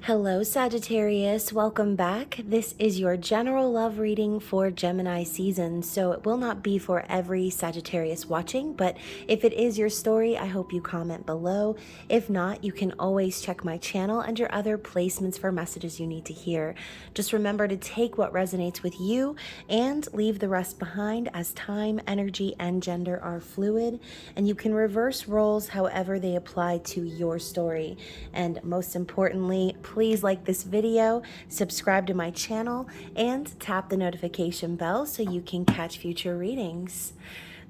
Hello, Sagittarius. Welcome back. This is your general love reading for Gemini season, so it will not be for every Sagittarius watching, but if it is your story, I hope you comment below. If not, you can always check my channel and your other placements for messages you need to hear. Just remember to take what resonates with you and leave the rest behind, as time, energy, and gender are fluid, and you can reverse roles however they apply to your story. And most importantly, please like this video, subscribe to my channel, and tap the notification bell so you can catch future readings.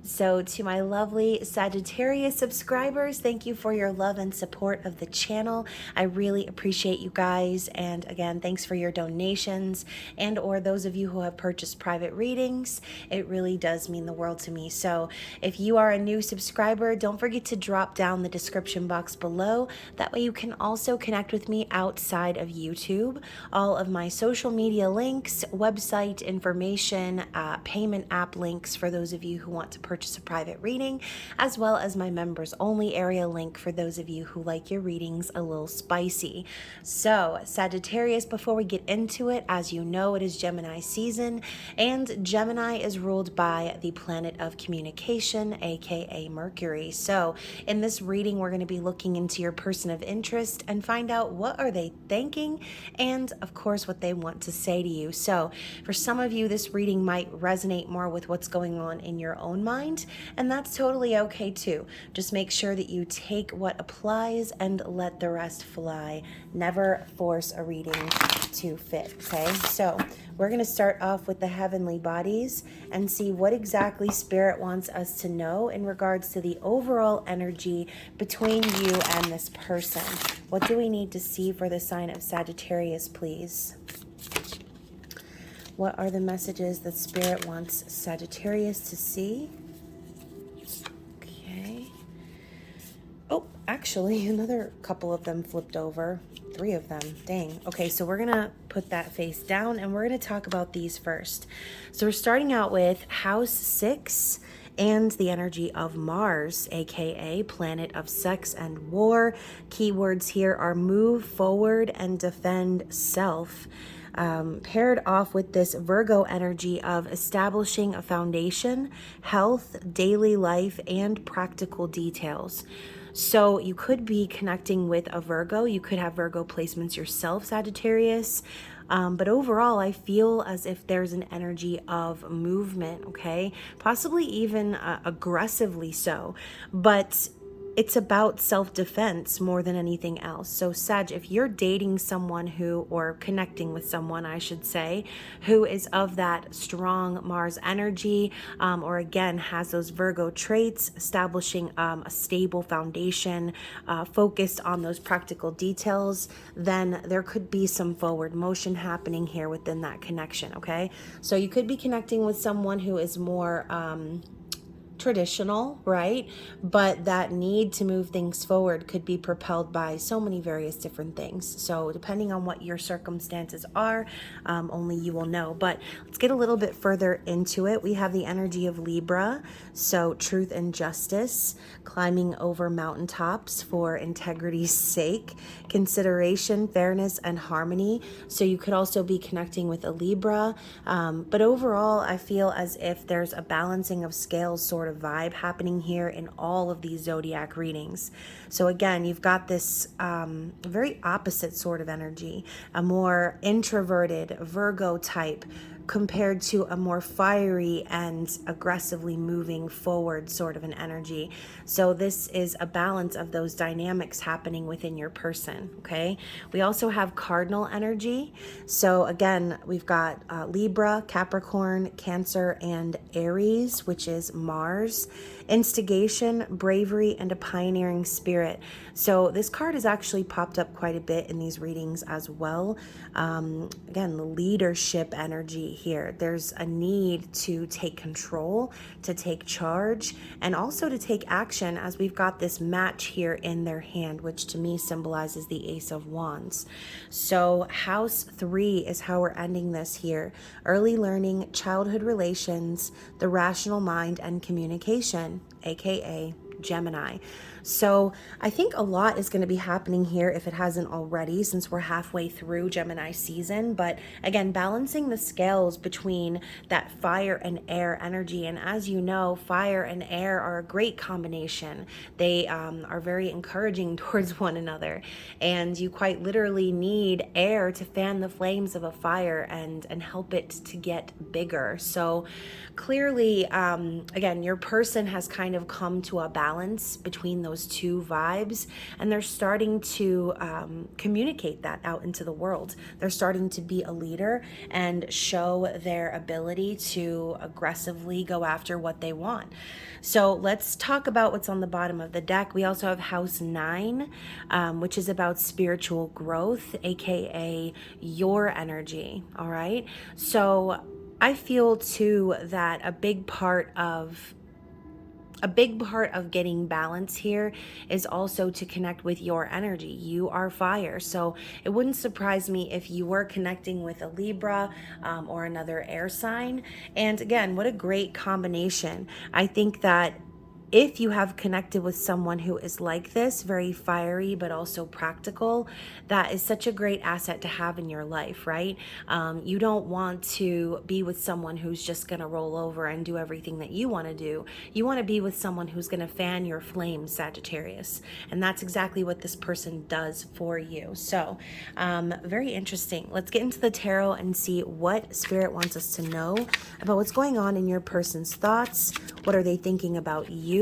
So to my lovely Sagittarius subscribers, thank you for your love and support of the channel. I really appreciate you guys. And again, thanks for your donations and or those of you who have purchased private readings. It really does mean the world to me. So if you are a new subscriber, don't forget to drop down the description box below. That way you can also connect with me outside of YouTube. All of my social media links, website information, payment app links for those of you who want to purchase a private reading, as well as my members only area link for those of you who like your readings a little spicy. So Sagittarius, before we get into it, as you know, it is Gemini season, and Gemini is ruled by the planet of communication, aka Mercury. So in this reading, we're going to be looking into your person of interest and find out what are they thinking and of course what they want to say to you. So for some of you, this reading might resonate more with what's going on in your own mind, and that's totally okay too. Just make sure that you take what applies and let the rest fly. Never force a reading to fit, okay? So we're going to start off with the heavenly bodies and see what exactly Spirit wants us to know in regards to the overall energy between you and this person. What do we need to see for the sign of Sagittarius, please? What are the messages that Spirit wants Sagittarius to see? Okay. Oh, actually, another couple of them flipped over. 3 of them. Dang. Okay, so we're going to put that face down and we're going to talk about these first. So we're starting out with House 6 and the energy of Mars, aka planet of sex and war. Keywords here are move forward and defend self. Paired off with this Virgo energy of establishing a foundation, health, daily life, and practical details. So you could be connecting with a Virgo. You could have Virgo placements yourself, Sagittarius. But overall, I feel as if there's an energy of movement, okay? Possibly even aggressively so. But it's about self-defense more than anything else. So Sag, if you're dating someone who, or connecting with someone, I should say, who is of that strong Mars energy, or again, has those Virgo traits, establishing a stable foundation, focused on those practical details, then there could be some forward motion happening here within that connection, okay? So you could be connecting with someone who is more, traditional, right? But that need to move things forward could be propelled by so many various different things. So depending on what your circumstances are, only you will know. But let's get a little bit further into it. We have the energy of Libra. So truth and justice, climbing over mountaintops for integrity's sake, consideration, fairness, and harmony. So you could also be connecting with a Libra. But overall, I feel as if there's a balancing of scales sort of vibe happening here in all of these zodiac readings. So again, you've got this very opposite sort of energy, a more introverted Virgo type compared to a more fiery and aggressively moving forward sort of an energy. So this is a balance of those dynamics happening within your person, okay? We also have cardinal energy. So again, we've got Libra, Capricorn, Cancer, and Aries, which is Mars. Instigation, bravery, and a pioneering spirit. So this card has actually popped up quite a bit in these readings as well. Again, the leadership energy here. There's a need to take control, to take charge, and also to take action, as we've got this match here in their hand, which to me symbolizes the Ace of Wands. So House 3 is how we're ending this here. Early learning, childhood relations, the rational mind, and communication, aka Gemini. So I think a lot is going to be happening here if it hasn't already, since we're halfway through Gemini season. But again, balancing the scales between that fire and air energy. And as you know, fire and air are a great combination. They are very encouraging towards one another. And you quite literally need air to fan the flames of a fire and help it to get bigger. So clearly, again, your person has kind of come to a balance between those two vibes, and they're starting to communicate that out into the world. They're starting to be a leader and show their ability to aggressively go after what they want. So let's talk about what's on the bottom of the deck. We also have House 9, which is about spiritual growth, aka your energy. All right. So I feel too that a big part of getting balance here is also to connect with your energy. You are fire. So it wouldn't surprise me if you were connecting with a Libra or another air sign. And again, what a great combination. I think that if you have connected with someone who is like this, very fiery, but also practical, that is such a great asset to have in your life, right? You don't want to be with someone who's just going to roll over and do everything that you want to do. You want to be with someone who's going to fan your flames, Sagittarius. And that's exactly what this person does for you. So, very interesting. Let's get into the tarot and see what Spirit wants us to know about what's going on in your person's thoughts. What are they thinking about you?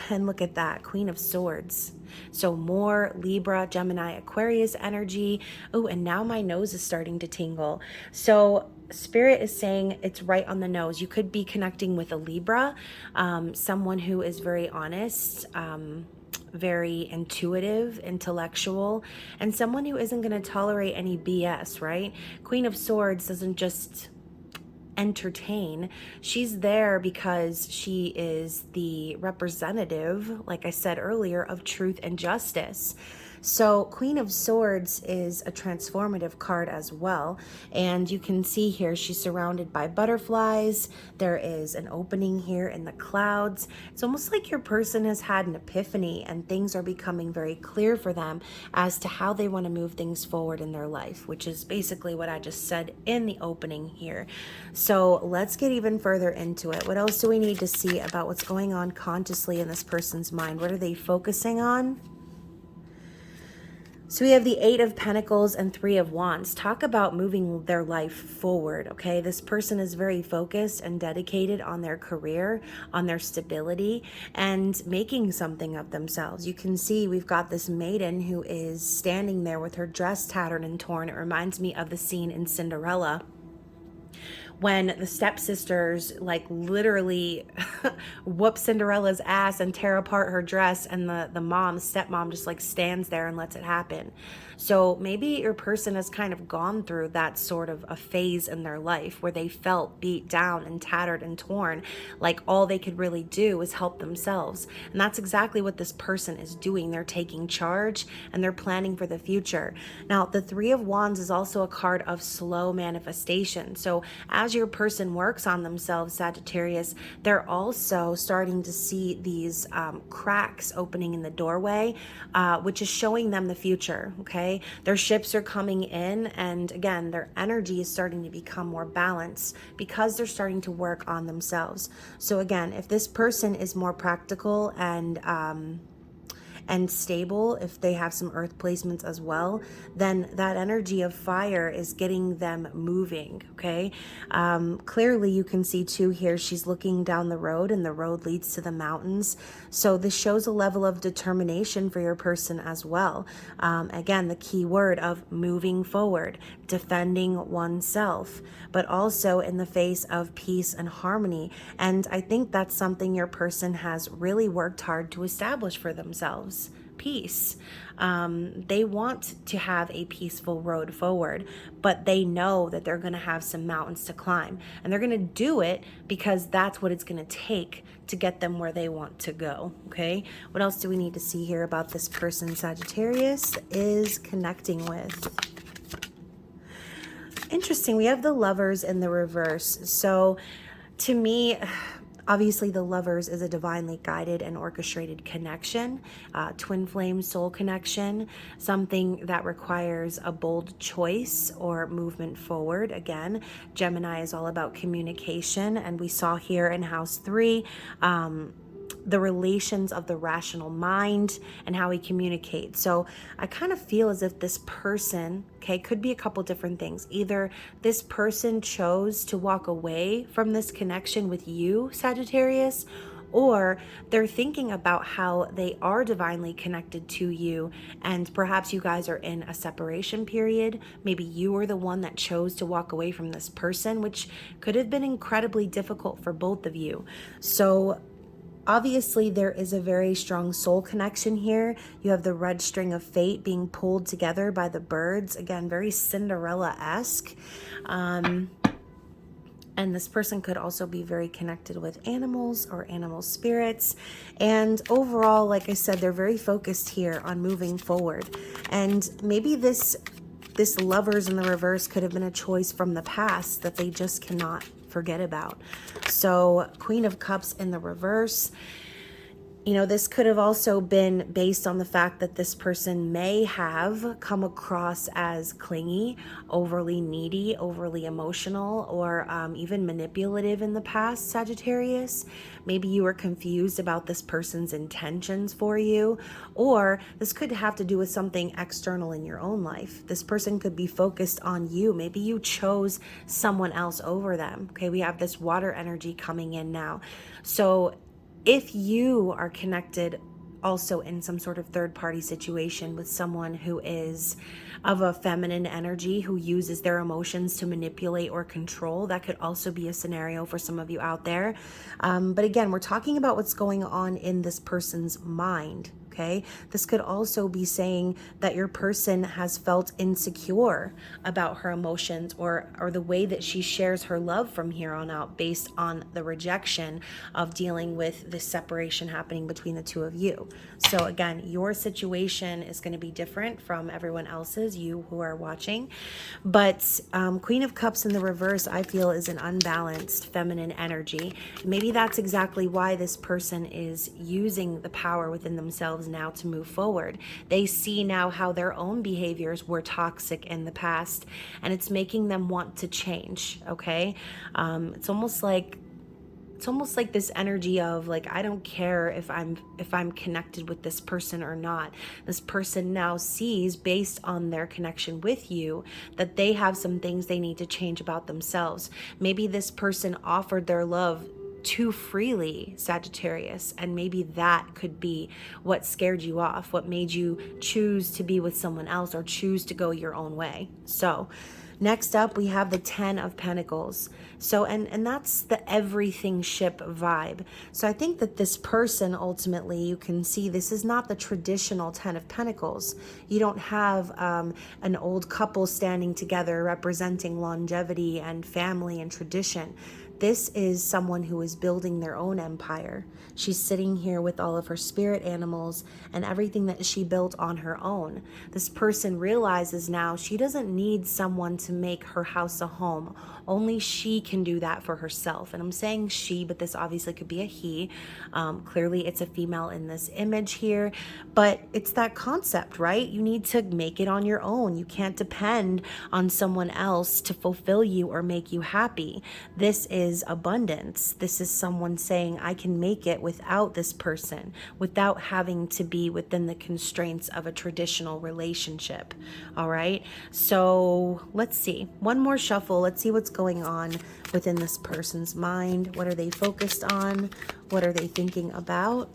And look at that, Queen of Swords. So more Libra, Gemini, Aquarius energy. Oh, and now my nose is starting to tingle. So Spirit is saying it's right on the nose. You could be connecting with a Libra, someone who is very honest, very intuitive, intellectual, and someone who isn't going to tolerate any BS, right? Queen of Swords doesn't just entertain. She's there because she is the representative, like I said earlier, of truth and justice. So Queen of Swords is a transformative card as well. And you can see here she's surrounded by butterflies. There is an opening here in the clouds. It's almost like your person has had an epiphany and things are becoming very clear for them as to how they want to move things forward in their life, which is basically what I just said in the opening here. So let's get even further into it. What else do we need to see about what's going on consciously in this person's mind? What are they focusing on? So we have the 8 of Pentacles and 3 of Wands. Talk about moving their life forward, okay? This person is very focused and dedicated on their career, on their stability, and making something of themselves. You can see we've got this maiden who is standing there with her dress tattered and torn. It reminds me of the scene in Cinderella, when the stepsisters like literally whoop Cinderella's ass and tear apart her dress, and the stepmom just like stands there and lets it happen. So maybe your person has kind of gone through that sort of a phase in their life where they felt beat down and tattered and torn, like all they could really do was help themselves. And that's exactly what this person is doing. They're taking charge and they're planning for the future. Now, the 3 of Wands is also a card of slow manifestation. So as your person works on themselves, Sagittarius, they're also starting to see these cracks opening in the doorway, which is showing them the future, okay? Their ships are coming in, and again, their energy is starting to become more balanced because they're starting to work on themselves. So again, if this person is more practical and stable, if they have some earth placements as well, then that energy of fire is getting them moving, okay? Clearly you can see too here, she's looking down the road and the road leads to the mountains. So this shows a level of determination for your person as well. Again, the key word of moving forward, defending oneself, but also in the face of peace and harmony. And I think that's something your person has really worked hard to establish for themselves. Peace. They want to have a peaceful road forward, but they know that they're going to have some mountains to climb, and they're going to do it because that's what it's going to take to get them where they want to go. Okay, what else do we need to see here about this person Sagittarius is connecting with? Interesting. We have the Lovers in the reverse. So to me, Obviously, the Lovers is a divinely guided and orchestrated connection, twin flame soul connection, something that requires a bold choice or movement forward. Again, Gemini is all about communication, and we saw here in house 3, the relations of the rational mind and how we communicate. So I kind of feel as if this person, okay, could be a couple different things. Either this person chose to walk away from this connection with you, Sagittarius, or they're thinking about how they are divinely connected to you, and perhaps you guys are in a separation period. Maybe you were the one that chose to walk away from this person, which could have been incredibly difficult for both of you. So obviously, there is a very strong soul connection here. You have the red string of fate being pulled together by the birds. Again, very Cinderella-esque. And this person could also be very connected with animals or animal spirits. And overall, like I said, they're very focused here on moving forward. And maybe this Lovers in the reverse could have been a choice from the past that they just cannot forget about. So Queen of Cups in the reverse, you know, this could have also been based on the fact that this person may have come across as clingy, overly needy, overly emotional, or even manipulative in the past, Sagittarius. Maybe you were confused about this person's intentions for you, or this could have to do with something external in your own life. This person could be focused on you. Maybe you chose someone else over them. Okay, we have this water energy coming in now. So if you are connected also in some sort of third-party situation with someone who is of a feminine energy, who uses their emotions to manipulate or control, that could also be a scenario for some of you out there. But again, we're talking about what's going on in this person's mind. Okay, this could also be saying that your person has felt insecure about her emotions or the way that she shares her love from here on out, based on the rejection of dealing with this separation happening between the two of you. So again, your situation is going to be different from everyone else's, you who are watching. But Queen of Cups in the reverse, I feel, is an unbalanced feminine energy. Maybe that's exactly why this person is using the power within themselves now to move forward. They see now how their own behaviors were toxic in the past, and it's making them want to change. Okay, it's almost like this energy of like, I don't care if I'm connected with this person or not. This person now sees, based on their connection with you, that they have some things they need to change about themselves. Maybe this person offered their love too freely, Sagittarius, and maybe that could be what scared you off, what made you choose to be with someone else or choose to go your own way. So next up, we have the 10 of Pentacles. So, and that's the everything ship vibe. So I think that this person, ultimately, you can see this is not the traditional 10 of Pentacles. You don't have an old couple standing together representing longevity and family and tradition. This is someone who is building their own empire. She's sitting here with all of her spirit animals and everything that she built on her own. This person realizes now she doesn't need someone to make her house a home. Only she can do that for herself. And I'm saying she, but this obviously could be a he. Clearly it's a female in this image here, but it's that concept, right? You need to make it on your own. You can't depend on someone else to fulfill you or make you happy. This is abundance. This is someone saying, I can make it without this person, without having to be within the constraints of a traditional relationship. All right. So let's see. One more shuffle. Let's see what's going on within this person's mind. What are they focused on? What are they thinking about?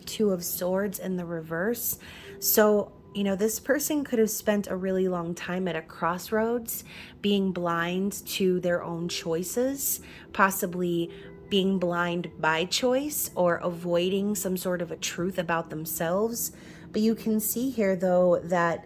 Two of Swords in the reverse. So, you know, this person could have spent a really long time at a crossroads, being blind to their own choices, possibly being blind by choice or avoiding some sort of a truth about themselves. But you can see here, though, that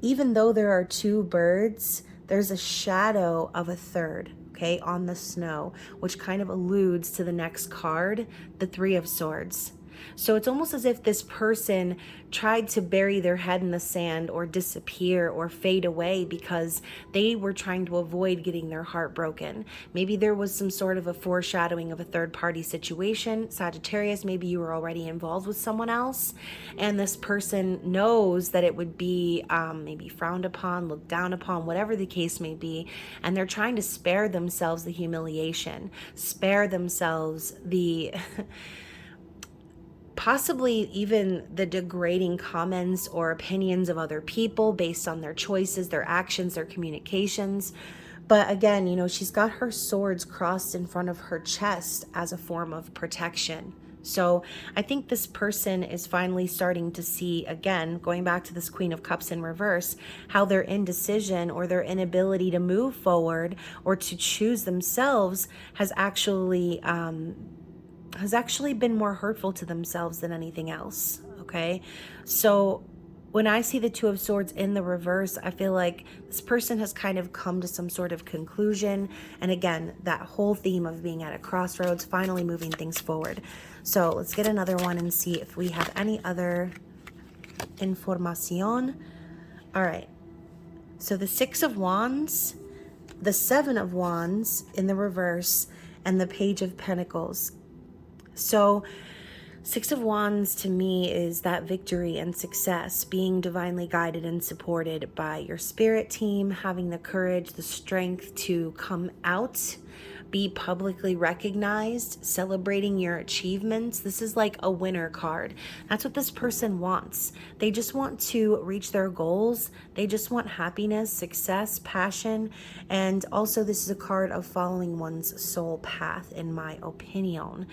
even though there are two birds, there's a shadow of a third, okay, on the snow, which kind of alludes to the next card, the Three of Swords. So it's almost as if this person tried to bury their head in the sand or disappear or fade away because they were trying to avoid getting their heart broken. Maybe there was some sort of a foreshadowing of a third party situation. Sagittarius, maybe you were already involved with someone else, and this person knows that it would be maybe frowned upon, looked down upon, whatever the case may be, and they're trying to spare themselves the humiliation, spare themselves the possibly even the degrading comments or opinions of other people based on their choices, their actions, their communications. But again, you know, she's got her swords crossed in front of her chest as a form of protection. So I think this person is finally starting to see, again, going back to this Queen of Cups in reverse, how their indecision or their inability to move forward or to choose themselves has actually been more hurtful to themselves than anything else, okay? So when I see the Two of Swords in the reverse, I feel like this person has kind of come to some sort of conclusion. And again, that whole theme of being at a crossroads, finally moving things forward. So let's get another one and see if we have any other información. All right. So the Six of Wands, the Seven of Wands in the reverse, and the Page of Pentacles. So Six of Wands to me is that victory and success, being divinely guided and supported by your spirit team, having the courage, the strength to come out, be publicly recognized, celebrating your achievements. This is like a winner card. That's what this person wants. They just want to reach their goals. They just want happiness, success, passion. And also this is a card of following one's soul path, in my opinion.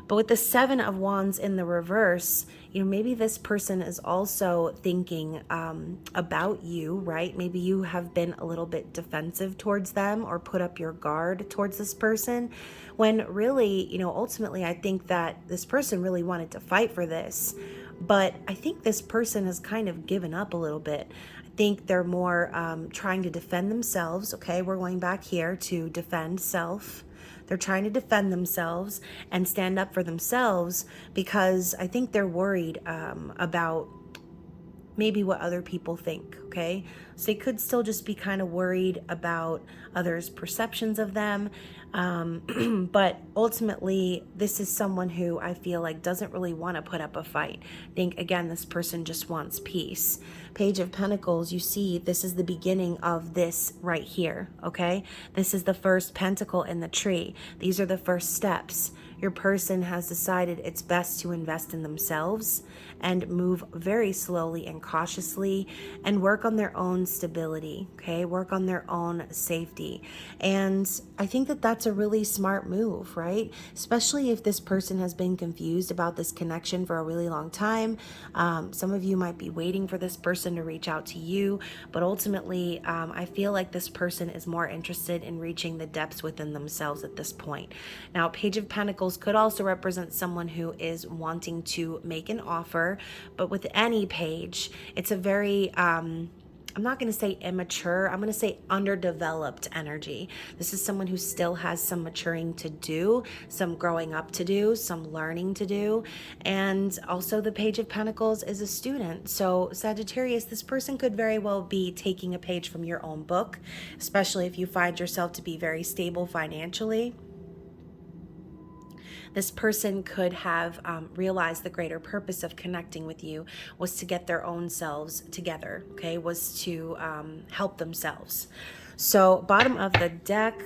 But with the Seven of Wands in the reverse, you know, maybe this person is also thinking about you, right? Maybe you have been a little bit defensive towards them or put up your guard towards this person, when really, you know, ultimately I think that this person really wanted to fight for this. But I think this person has kind of given up a little bit. I think they're more trying to defend themselves. Okay, we're going back here to defend self. They're trying to defend themselves and stand up for themselves because I think they're worried about maybe what other people think, okay? So they could still just be kind of worried about others' perceptions of them. But ultimately, this is someone who I feel like doesn't really want to put up a fight. I think, again, this person just wants peace. Page of Pentacles, you see, this is the beginning of this right here, okay? This is the first pentacle in the tree. These are the first steps. Your person has decided it's best to invest in themselves and move very slowly and cautiously and work on their own stability, okay? Work on their own safety. And I think that that's a really smart move, right? Especially if this person has been confused about this connection for a really long time. Some of you might be waiting for this person to reach out to you, but ultimately, I feel like this person is more interested in reaching the depths within themselves at this point. Now, Page of Pentacles could also represent someone who is wanting to make an offer, but with any page, it's a very, I'm not going to say immature, I'm going to say underdeveloped energy. This is someone who still has some maturing to do, some growing up to do, some learning to do. And also the Page of Pentacles is a student. So Sagittarius, this person could very well be taking a page from your own book, especially if you find yourself to be very stable financially. This person could have realized the greater purpose of connecting with you was to get their own selves together, okay, was to help themselves. So bottom of the deck,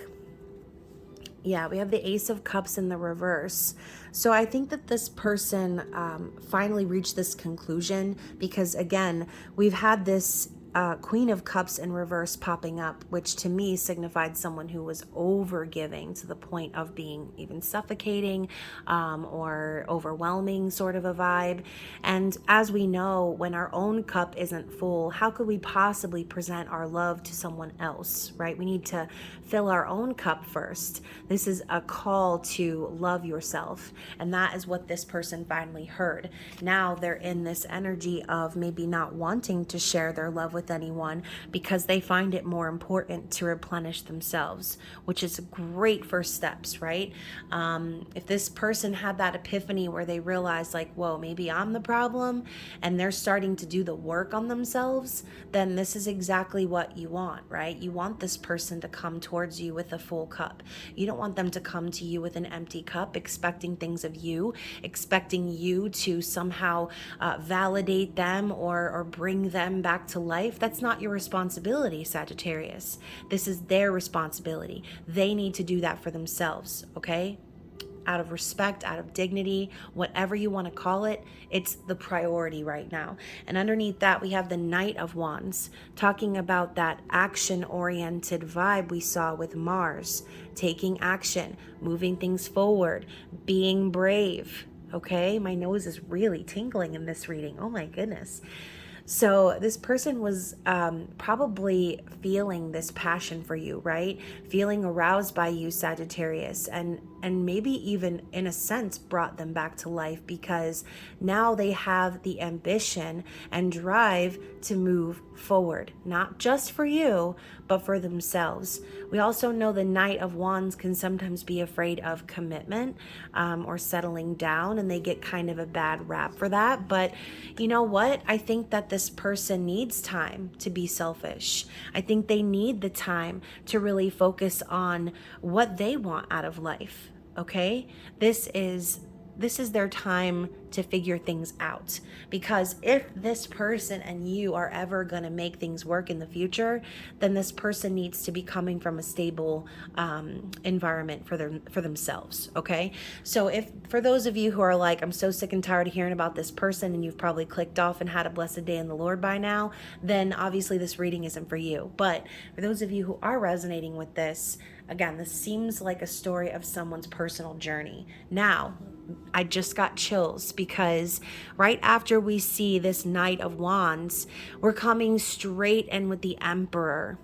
yeah, we have the Ace of Cups in the reverse. So I think that this person finally reached this conclusion because, again, we've had this Queen of Cups in reverse popping up, which to me signified someone who was over-giving to the point of being even suffocating or overwhelming sort of a vibe. And as we know, when our own cup isn't full, how could we possibly present our love to someone else, right? We need to fill our own cup first. This is a call to love yourself. And that is what this person finally heard. Now they're in this energy of maybe not wanting to share their love with with anyone because they find it more important to replenish themselves, which is great first steps, right? If this person had that epiphany where they realize like, whoa, maybe I'm the problem, and they're starting to do the work on themselves, then this is exactly what you want, right? You want this person to come towards you with a full cup. You don't want them to come to you with an empty cup, expecting things of you, expecting you to somehow validate them or bring them back to life. That's not your responsibility, Sagittarius. This is their responsibility. They need to do that for themselves, okay? Out of respect, out of dignity, whatever you want to call it, it's the priority right now. And underneath that, we have the Knight of Wands, talking about that action-oriented vibe we saw with Mars, taking action, moving things forward, being brave. Okay, my nose is really tingling in this reading. Oh my goodness. So this person was probably feeling this passion for you, right? Feeling aroused by you, Sagittarius, and maybe even in a sense brought them back to life because now they have the ambition and drive to move forward, not just for you, but for themselves. We also know the Knight of Wands can sometimes be afraid of commitment or settling down, and they get kind of a bad rap for that. But you know what? I think that this person needs time to be selfish. I think they need the time to really focus on what they want out of life. Okay? This is their time to figure things out, because if this person and you are ever going to make things work in the future, then this person needs to be coming from a stable environment for themselves. Okay, so if for those of you who are like, I'm so sick and tired of hearing about this person, and you've probably clicked off and had a blessed day in the Lord by now, then obviously this reading isn't for you. But for those of you who are resonating with this, again, this seems like a story of someone's personal journey. Now, I just got chills because right after we see this Knight of Wands, we're coming straight in with the Emperor.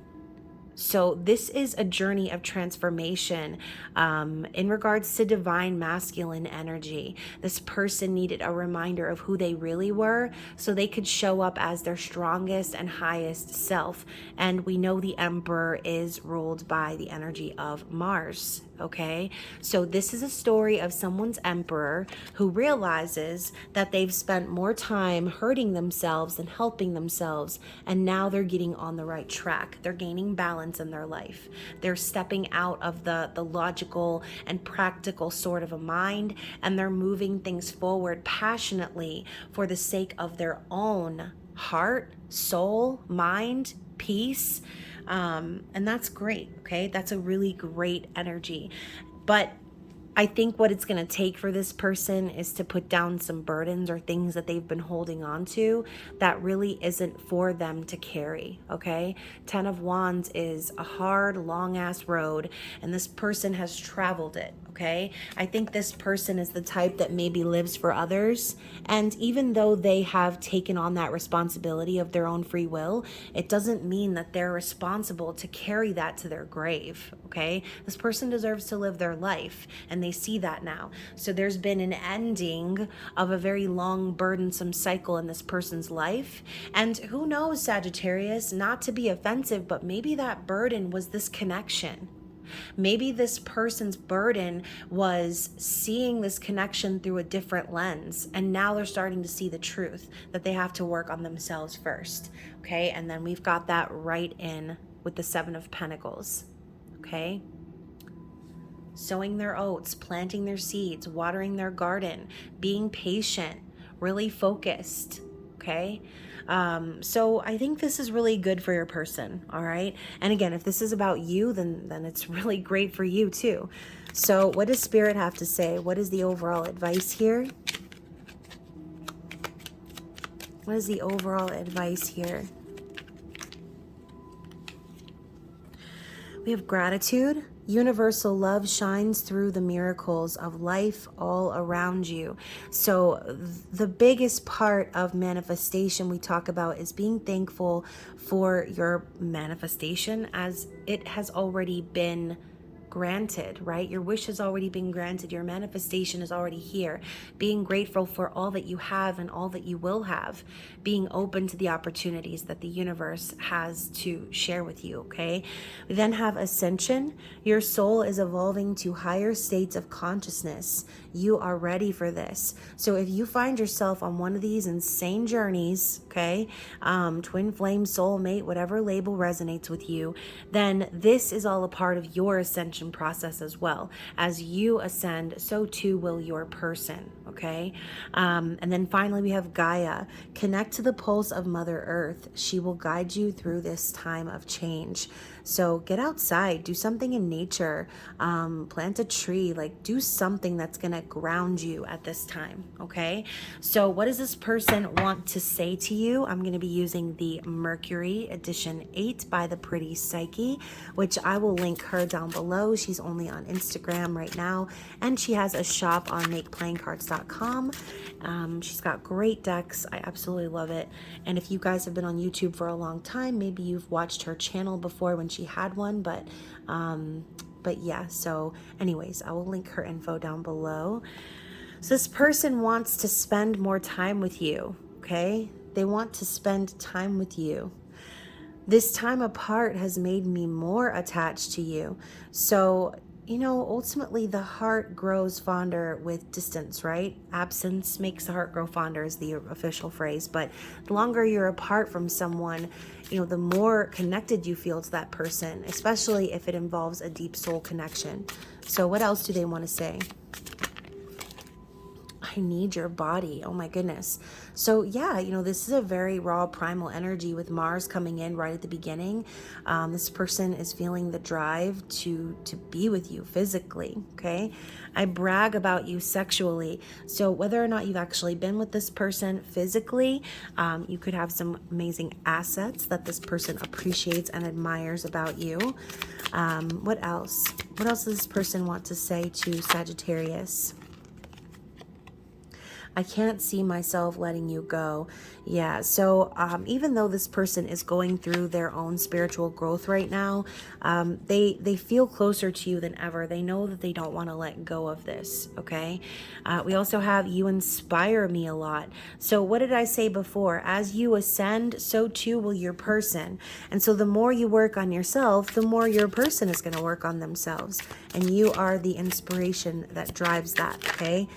So this is a journey of transformation in regards to divine masculine energy. This person needed a reminder of who they really were so they could show up as their strongest and highest self. And we know the Emperor is ruled by the energy of Mars. Okay, so this is a story of someone's emperor who realizes that they've spent more time hurting themselves than helping themselves, and now they're getting on the right track. They're gaining balance in their life. They're stepping out of the logical and practical sort of a mind, and they're moving things forward passionately for the sake of their own heart, soul, mind, peace. And that's great, okay? That's a really great energy. But I think what it's going to take for this person is to put down some burdens or things that they've been holding on to that really isn't for them to carry, okay? 10 of Wands is a hard, long-ass road, and this person has traveled it, okay? I think this person is the type that maybe lives for others, and even though they have taken on that responsibility of their own free will, it doesn't mean that they're responsible to carry that to their grave, okay? This person deserves to live their life, and they see that now. So there's been an ending of a very long, burdensome cycle in this person's life. And who knows, Sagittarius, not to be offensive, but maybe that burden was this connection. Maybe this person's burden was seeing this connection through a different lens, and now they're starting to see the truth that they have to work on themselves first. Okay, and then we've got that right in with the 7 of Pentacles. Okay, sowing their oats, planting their seeds, watering their garden, being patient, really focused. Okay, so I think this is really good for your person. All right, and again, if this is about you, then it's really great for you too. So what does Spirit have to say? What is the overall advice here? What is the overall advice here? We have gratitude. Universal love shines through the miracles of life all around you. So the biggest part of manifestation we talk about is being thankful for your manifestation as it has already been granted, right? Your wish has already been granted. Your manifestation is already here. Being grateful for all that you have and all that you will have. Being open to the opportunities that the universe has to share with you, okay? We then have Ascension. Your soul is evolving to higher states of consciousness. You are ready for this. So if you find yourself on one of these insane journeys, okay, twin flame, soulmate, whatever label resonates with you, then this is all a part of your ascension process as well. As you ascend, so too will your person, okay? And then finally we have Gaia. Connect to the pulse of Mother Earth. She will guide you through this time of change. So get outside, do something in nature, plant a tree, like do something that's gonna ground you at this time, okay? So what does this person want to say to you? I'm gonna be using the Mercury Edition 8 by the Pretty Psyche, which I will link her down below. She's only on Instagram right now, and she has a shop on makeplayingcards.com. She's got great decks. I absolutely love it. And if you guys have been on YouTube for a long time, maybe you've watched her channel before when she had one, but yeah, so anyways, I will link her info down below. So this person wants to spend more time with you, okay? They want to spend time with you. This time apart has made me more attached to you. So, you know, ultimately the heart grows fonder with distance, right? Absence makes the heart grow fonder is the official phrase. But the longer you're apart from someone, you know, the more connected you feel to that person, especially if it involves a deep soul connection. So what else do they want to say? I need your body. Oh my goodness. So yeah, you know, this is a very raw primal energy with Mars coming in right at the beginning. This person is feeling the drive to be with you physically, okay? I brag about you sexually. So whether or not you've actually been with this person physically, you could have some amazing assets that this person appreciates and admires about you. What else? What else does this person want to say to Sagittarius? I can't see myself letting you go. Yeah, so even though this person is going through their own spiritual growth right now, they feel closer to you than ever. They know that they don't want to let go of this, okay? We also have you inspire me a lot. So what did I say before? As you ascend, so too will your person. And so the more you work on yourself, the more your person is going to work on themselves. And you are the inspiration that drives that, okay?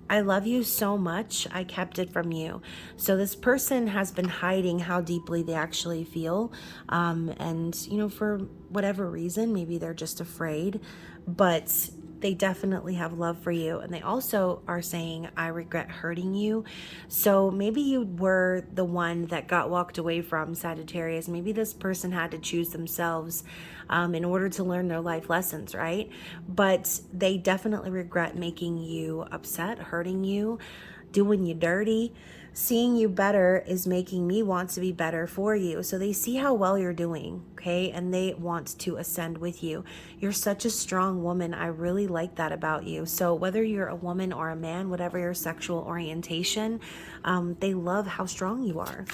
I love you so much, I kept it from you. So this person has been hiding how deeply they actually feel. And, you know, for whatever reason, maybe they're just afraid, but they definitely have love for you. And they also are saying, I regret hurting you. So maybe you were the one that got walked away from, Sagittarius. Maybe this person had to choose themselves in order to learn their life lessons, right? But they definitely regret making you upset, hurting you, doing you dirty. Seeing you better is making me want to be better for you. So they see how well you're doing, okay? And they want to ascend with you. You're such a strong woman. I really like that about you. So whether you're a woman or a man, whatever your sexual orientation, they love how strong you are.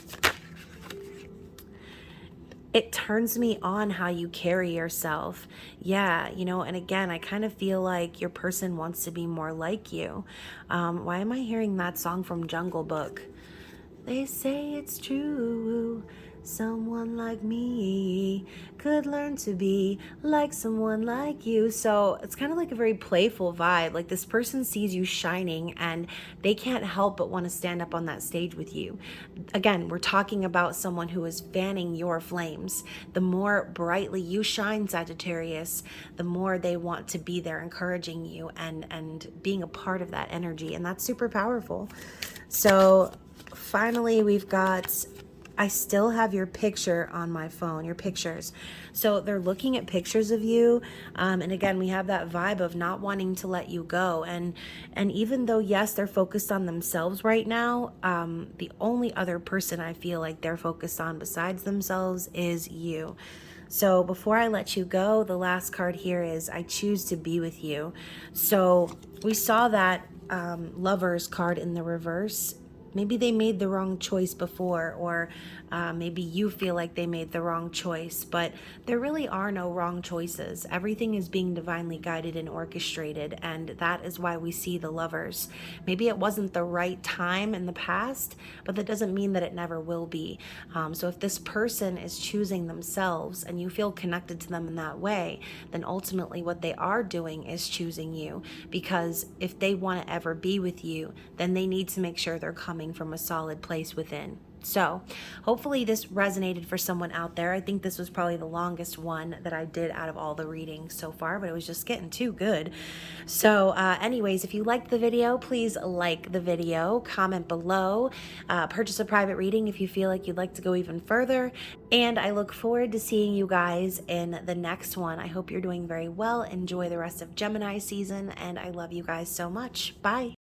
It turns me on how you carry yourself. Yeah, you know, and again, I kind of feel like your person wants to be more like you. Why am I hearing that song from Jungle Book? They say it's true. Someone like me could learn to be like someone like you. So it's kind of like a very playful vibe. Like this person sees you shining and they can't help but want to stand up on that stage with you. Again, we're talking about someone who is fanning your flames. The more brightly you shine, Sagittarius, the more they want to be there encouraging you and being a part of that energy. And that's super powerful. So finally, we've got, I still have your picture on my phone, your pictures. So they're looking at pictures of you. And again, we have that vibe of not wanting to let you go. And even though, yes, they're focused on themselves right now, the only other person I feel like they're focused on besides themselves is you. So before I let you go, the last card here is I choose to be with you. So we saw that Lovers card in the reverse. maybe they made the wrong choice before, or maybe you feel like they made the wrong choice, but there really are no wrong choices. Everything is being divinely guided and orchestrated, and that is why we see the Lovers. Maybe it wasn't the right time in the past, but that doesn't mean that it never will be. So if this person is choosing themselves and you feel connected to them in that way, then ultimately what they are doing is choosing you, because if they want to ever be with you, then they need to make sure they're coming from a solid place within. So hopefully this resonated for someone out there. I think this was probably the longest one that I did out of all the readings so far, but it was just getting too good. So anyways, if you liked the video, please like the video, comment below, purchase a private reading if you feel like you'd like to go even further. And I look forward to seeing you guys in the next one. I hope you're doing very well. Enjoy the rest of Gemini season, and I love you guys so much. Bye.